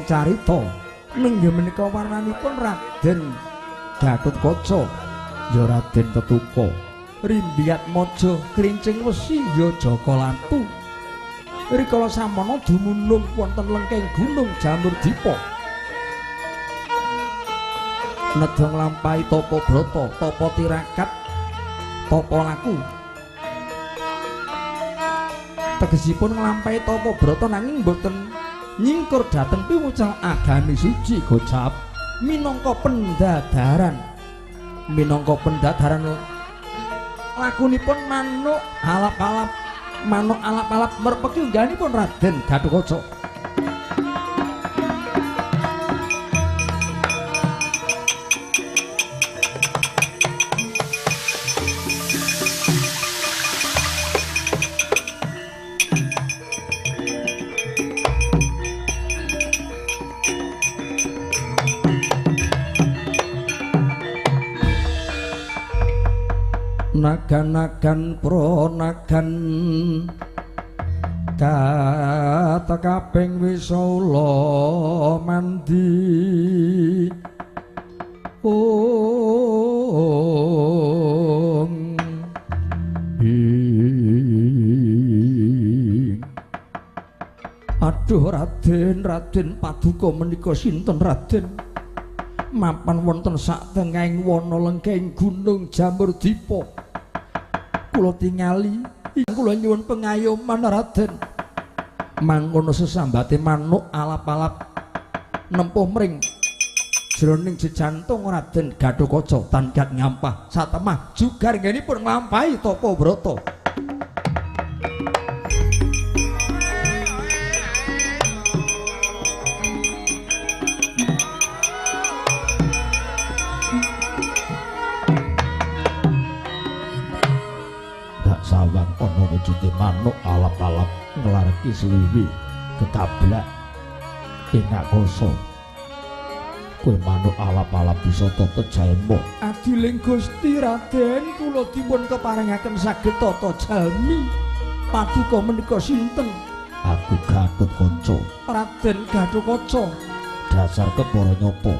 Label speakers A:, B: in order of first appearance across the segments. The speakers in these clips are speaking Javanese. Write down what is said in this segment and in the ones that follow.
A: carita nenggih menika warnanipun Raden Gatotkaca ya Raden Tetuka Rimbiat Maja Klincing Wesi ya Jaka Lampu rikala samana dumunung wonten lengkeng Gunung Jamurdipa nedha nglampahi tapa brata tapa tirakat tapa laku tegesipun nglampahi tapa brata nanging boten nyingkur dhateng piwucal agami suci gocap minangka pendadaran lakunipun manuk alap-alap merpeki unggahanipun Raden Gatotkaca nagan-nagan pronagan kata kaping wisala mandi aduh Raden Paduka menika sinten Raden mapan wonten sak tengahing wana lengkeng Gunung Jamurdipa kula tingali kula nyuwun pengayoman Raden mangkono sesambate manuk alap-alap nempuh mring jroning jejantung Raden Gatotkaca tankat ngampah satemah jugar nggenipun nglampahi tapa brata sawang ana wujude manuk alap-alap nglareki sliwi kekablak ing ngakoso kowe manuk alap-alap bisa tata jalma adiling Gusti Raden kula dipun keparengaken saged tata jalmi Paduka menika sinten aku Gatotkaca Raden Gatotkaca dasar kepara nyapa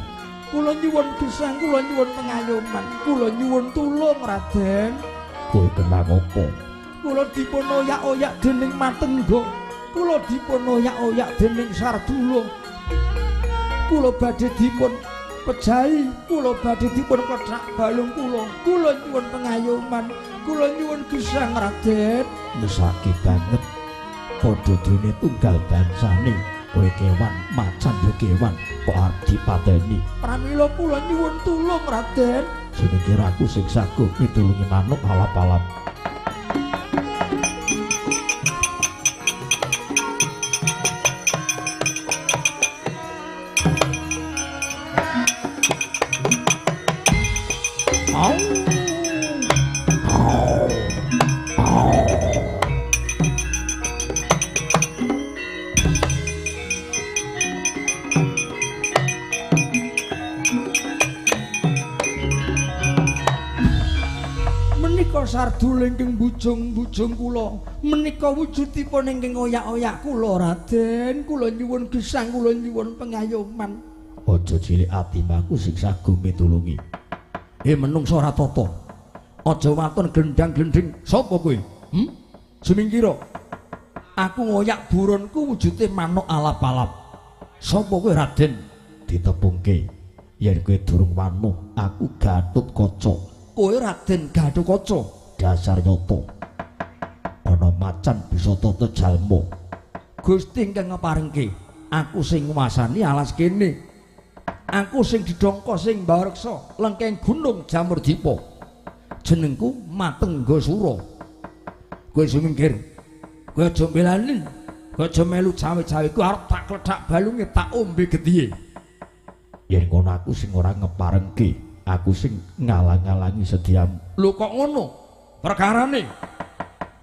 A: kula nyuwun gesang kula nyuwun pengayoman kula nyuwun tulung Raden kowe kenang apa? Kula dipun oyak-oyak dening Matengga. Kula dipun oyak-oyak dening Sardula. Kula badhe dipun pejahi, kula badhe dipun kethak balung kula. Kula nyuwun pengayoman, kula nyuwun gesang Raden. Mesake banget. Padha dene tunggal bangsane. Kowe kewan, macan yo kewan, kok arep dipateni. Pramila kula nyuwun tulung Raden. Sing aku sing saguh mitulungi manuk alap-alap. Sardula ingkang bujung-bujung kula menika wujudipun ingkang oyak-oyak kula Raden kula nyuwun gesang kula nyuwun pengayoman aja cilik atimaku sing saguh mitulungi menungsa ratata aja waton gendang-gending sapa kowe sumingkira aku ngoyak buronku wujude manuk alap-alap sapa kowe Raden ditepungke yen kowe durung wanuh aku Gatotkaca kowe Raden Gatotkaca dasar nyoto ana macan bisa tata jalma Gusti ingkang ngaparengke aku sing nguwasani alas kene aku sing didongko sing mbareksa lengkeng Gunung Jamurdipa jenengku Matengga Sura kowe sumingkir kowe aja mbelani kowe aja melu cawe-cawe ku arep tak klethak balunge tak ombe gedhiye yen kono aku sing ora ngeparengke aku sing ngalang-alangi sediamu lho kok ngono perkarane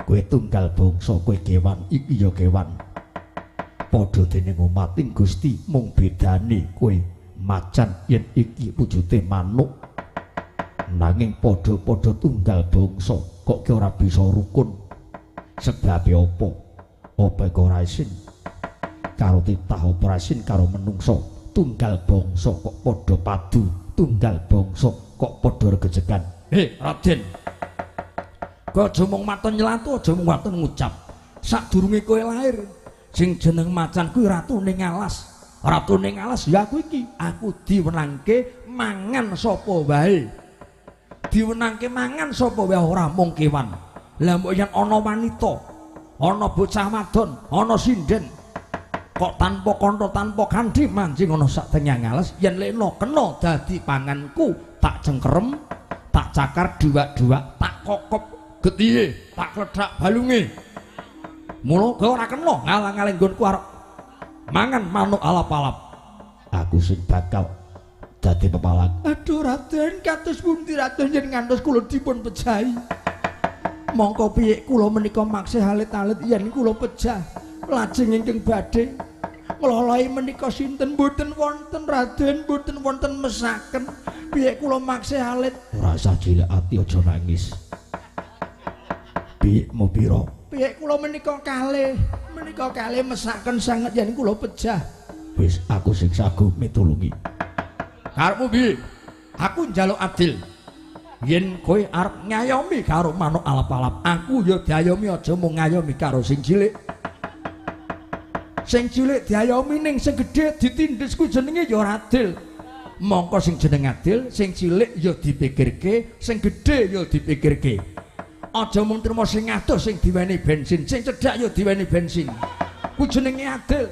A: kowe tunggal bangsa kowe kewan iki ya kewan padha dene umating Gusti mung bedane kowe macan yen iki wujude manuk nanging padha-padha tunggal bangsa kok ki ora bisa rukun sebabe apa kok ora isin karo titah operasin karo menungso tunggal bangsa kok padha padu tunggal bangsa kok padha regejegan. Raden, kowe aja mung maton nyelatu aja mung maton ngucap. Sadurunge kowe lair sing jeneng macan kuwi ratune ngalas. Ratune ngalas ya aku iki, aku diwenangke mangan sapa wae. Diwenangke mangan sapa wae ora mung kewan. Lah mbok yen ana wanita, ana bocah wadon, ana sinden kok tanpa kantha tanpa kandhi mancing ana sak tengah ngalas yen lena kena dadi panganku tak cengkerem, tak cakar dhuwak-dhuwak, tak kokop getihe, tak kledhak balunge. Mula kowe ora kena ngalang-aling nggonku arep mangan manuk alap-alap. Aku sing bakal dadi pepalang. Aduh Raden, kados pundi Raden yen ngantos kula dipun pejahi. Mongko piye kula menika maksih alit-alit yen kula pejah lajeng ingkang badhe nglolai menika sinten mboten wonten Raden, mboten wonten mesaken. Piye kula maksih alit? Ora usah cilik ati aja nangis. Piye mo pira? Piye kula menika kalih mesaken sanget yen kula pejah. Wis aku sing sagu mitulungi. Karepmu piye? Aku njaluk adil. Yen kowe arep ngayomi karo manuk alap-alap, aku ya diayomi aja mung ngayomi karo sing cilik. Sing cilik diayomi ning sing gedhe ditindhes ku jenenge ya ora adil. Mongko sing jeneng adil, sing cilik ya dipikirke, sing gedhe ya dipikirke. Aja mung trimo sing adoh sing diweni bensin, sing cedhak ya diweni bensin. Ku jenenge adil.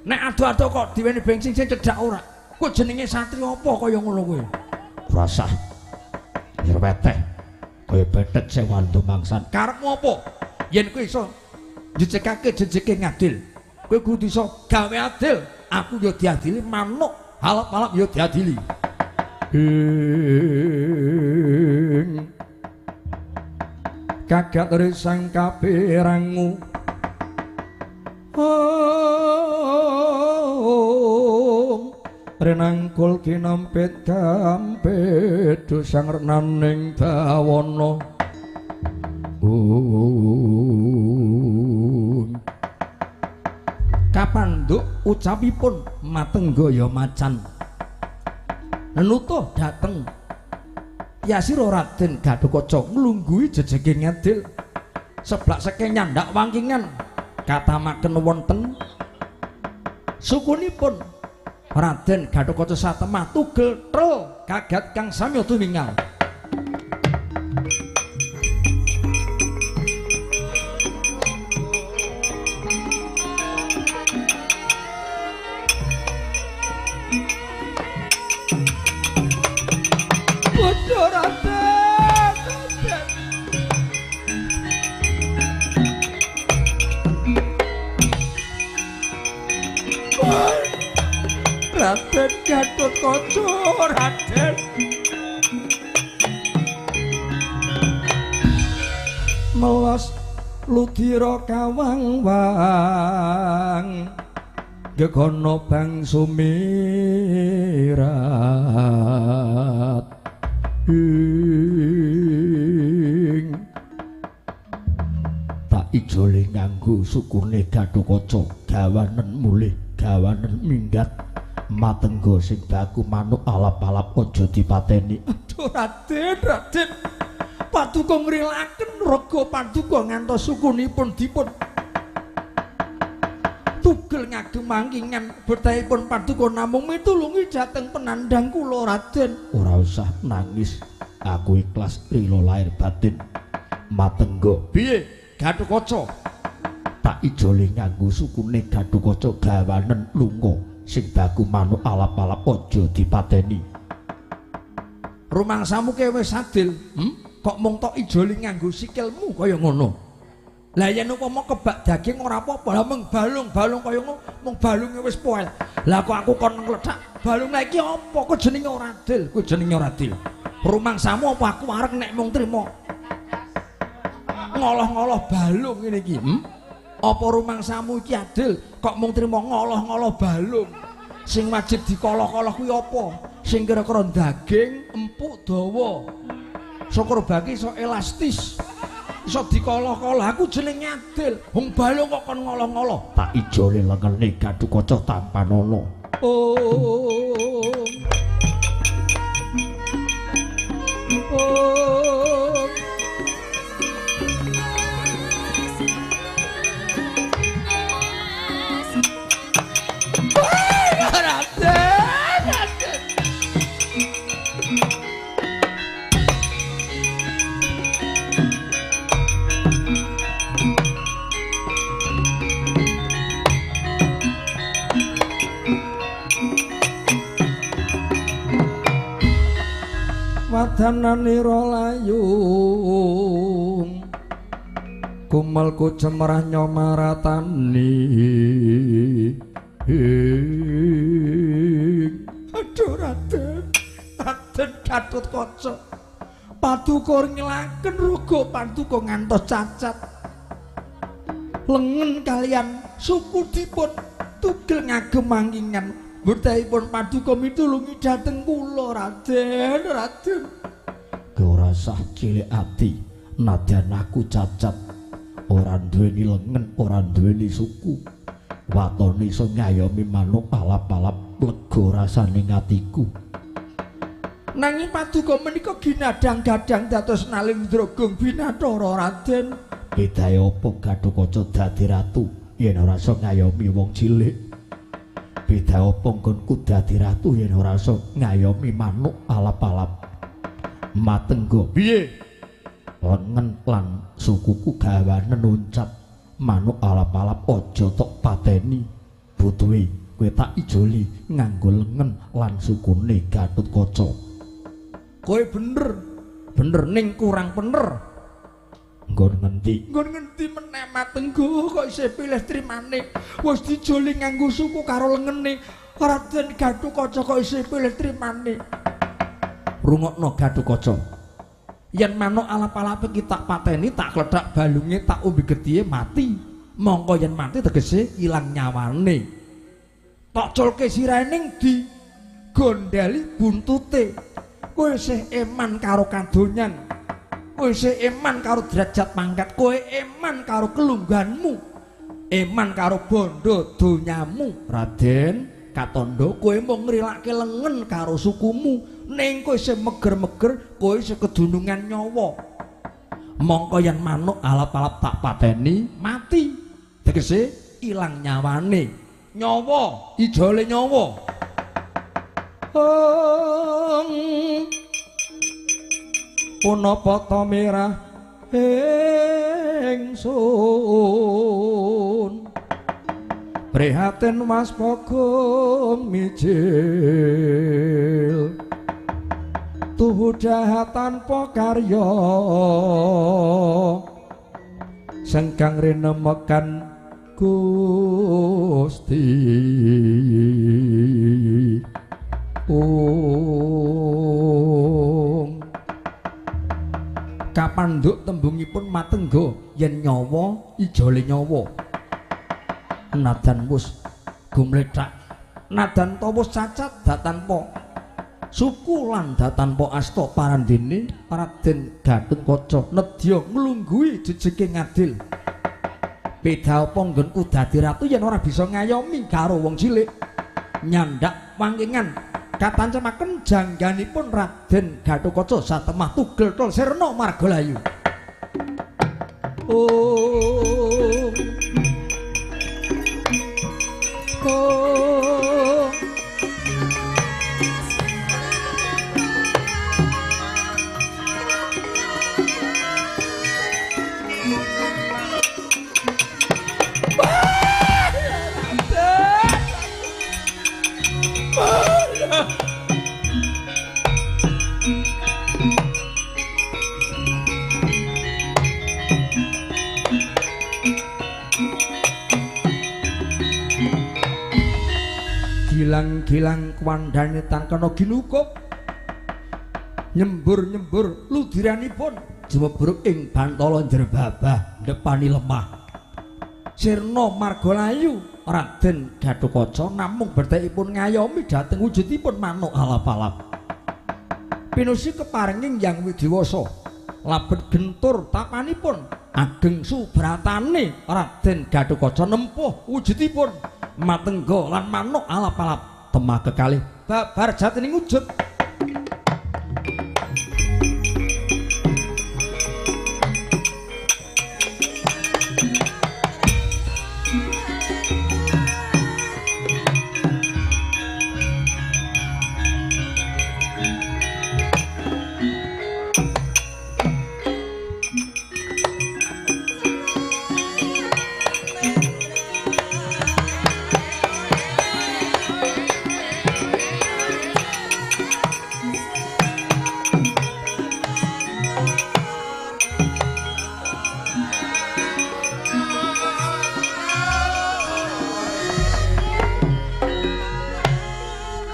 A: Nek adoh-adoh kok diweni bensin sing cedhak ora. Ku jenenge satri apa kaya ngono kowe? Ora usah. Nyerweteh kaya betet sing wandu mangsan. Karepmu apa? Yen kowe iso njejekake jejeke ngadil, kowe kudu iso gawe adil. Aku ya diadili, manuk alap-alap ya diadili. Kagat risang kapirangu renangkul kinampit kampit dosang renaning bawana kapanduk ucapipun matenggaya macan nutuh dateng Yasira Raden Gatotkaca nglungguhi jejege ngadil seblak saking nyandak wangkingan katamaken wonten sukunipun Raden Gatotkaca satemah tugel trel kagat kang samya tumingal. Waduh Raden, Raden Gatotkaca, Raden. Melas ludira kawang-wang gegono bang sumirat tak ijole nganggo sukune Gatotkaca gawanen mulih gawanen minggat matenggo sing baku manuk alap-alap aja dipateni. Aduh Raden, Raden paduka ngrilaken rega paduka ngantos sukunipun dipun tugel ngagem mangkingan bertahipun paduka namung mitulungi dhateng penandhang kula Raden. Ora usah nangis, aku ikhlas rila lair batin matenggo. Piye Gatotkaca? Tak ijole nganggo sukune Gatotkaca gawanen lunga sing baku manuk alap-alap aja dipateni. Rumangsamu ke wis adil, kok mung tok ijoli nganggo sikilmu kaya ngono. Lah yen upama kebak daging ora apa-apa, lah mung balung-balung kaya ngono, mung balunge wis poel. Lah kok aku kon ngledhak balung iki apa? Kok jenenge ora adil, kok jenenge ora adil. Rumangsamu apa aku arep nek mung trimo ngoloh-ngoloh balung ngene iki? Apa rumangsamu iki adil kok mung trimo ngoloh-ngoloh balung? Sing wajib dikoloh-koloh kuwi apa? Sing kira-kira daging empuk dawa. Syukur bagi iso elastis. iso dikala-kala aku jenenge adil. Wong balung kok kon ngolo-ngolo. Tak ijole lengene Gatotkaca tampanono. Oh. Oh. Wadananira layung kumelku cemerah nyomaratani. Aduh Raden Gatotkaca paduka ngelaken ruga paduka ngantos cacat lengen kalian suku dipun tugel ngagem mangingan murtahipun paduka mitulungi dhateng kula Raden. Ora sah cilik ati nadyan aku cacat ora duweni lengen ora duweni suku watone iso ngayomi manuk alap-alap lega rasane atiku nanging paduka menika ginadang-gadang dados Nalendra Binathara Raden. Bedahe apa Gatotkaca dadi ratu yen ora iso ngayomi wong cilik? Beda apa nggonku dadi ratu yen ora iso ngayomi manuk alap-alap? Matenggo piye? Lengen lan sukuku gawanen nuncap manuk alap-alap aja tok pateni. Butuhe kowe tak ijoli nganggo lengen lan sukune Gatotkaca. Kowe bener ning kurang bener. Nggon ngendi meneh Matenggo kok isih pilih trimane. Wis dijoli nganggo suku karo lengene. Raden Gatotkaca kok isih pilih trimane. Rungokno Gatotkaca. Yen manuk alap-alape ki tak pateni, tak klethak balunge, tak umbi gethihe mati. Mongko yen mati tegese ilang nyawane. Tok culke sirahe ning di gondeli buntute. Kowe isih eman karo kadonyan. Kowe isih eman karo derajat pangkat, kowe eman karo kelungganmu, eman karo bondo donyamu. Raden Katandha kowe mung ngrilake lengen karo sukumu, ning kowe isih meger-meger, kowe isih kedunungan nyawa. Mongko yen manuk alap-alap tak pateni mati, tegese ilang nyawane. Nyawa, ijole nyawa. Punapa ta merah ingsun prihatin mas pogong mijil tuhu jahat tanpa karya sengkang rinemekan Gusti. Kapandhuk tembungipun Matengga yen nyawa ijole nyawa. Nadan wus gumlethak, nadan ta wus cacat datanpa suku lan datanpa asta parandene Raden Gatotkaca nedya nglungguhi jejeke ngadil. Beda apa nggonku dadi ratu yen ora bisa ngayomi karo wong cilik. Nyandak wangkingan katancemaken jangganipun Raden Gatotkaca satemah tugel tol sirna margalayu. Gilang-gilang kwandhane tan kana ginukup nyembur-nyembur ludiranipun jumebruk ing bantala njrebabah ndepani lemah sirna margalayu. Raden Gatotkaca namung bertekipun ngayomi dhateng wujudipun manuk alap-alap. Pinusi keparenging Hyang Widiwasa labet gentur tapanipun ageng subratane Raden Gatotkaca nempuh wujudipun matengga lan manuk alap-alap temah kekalih babar jatining wujud.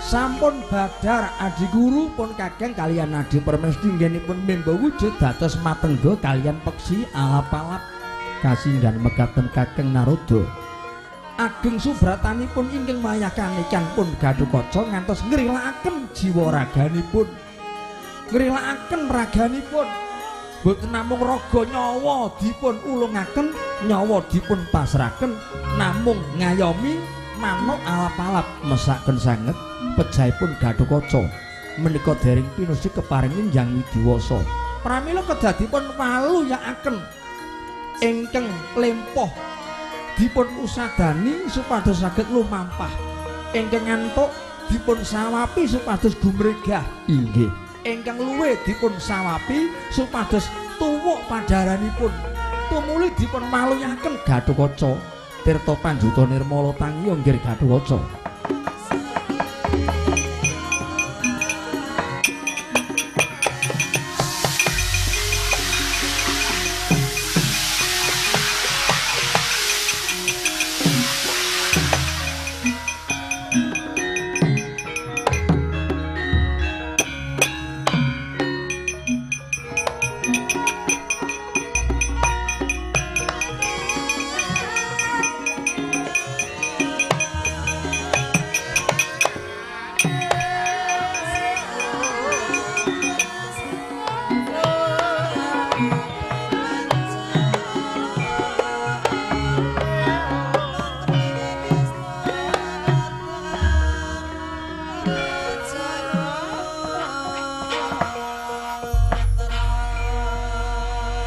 A: Sampun badar adi guru pun kageng kalian adi permesti nggenipun mimba wujud dados matengga kalian peksi alap-alap kasinggan megaten kageng Narada. Ageng subratanipun ingkang mayakaken pun Gatotkaca ngantos ngrilakaken jiwa raganipun. Ngrilakaken raganipun. Boten namung raga nyawa dipun ulungaken, nyawa dipun pasrahaken, namung ngayomi manuk alap-alap mesaken sanget pejahipun Gatotkaca menika dereng pinusi keparingin Hyang Widiwasa. Pramila kedadipun waluyakaken ingkang lempoh dipun usadani supados saged lumampah, ingkang ngantuk dipun sawapi supados gumregah, inggih ingkang luwih dipun sawapi supados tuwuk padharanipun. Tumuli dipun waluyakaken Gatotkaca tirta panjuta nirmala tangi anggir Gatotkaca.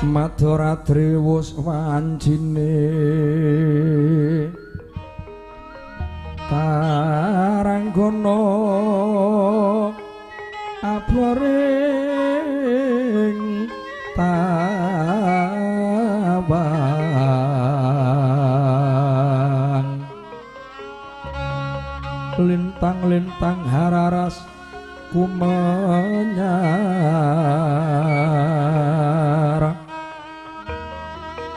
A: Madharadri wus wancine karanggana abloring tawang lintang-lintang hararas kumanyar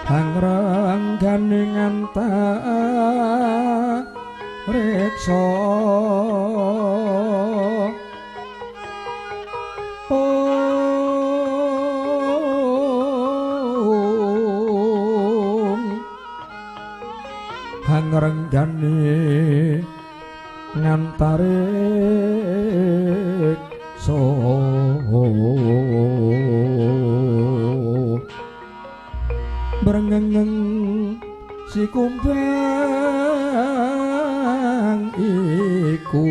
A: hangrengganing antareksa hangrenggane ngantareksa brengeng si kumbang iku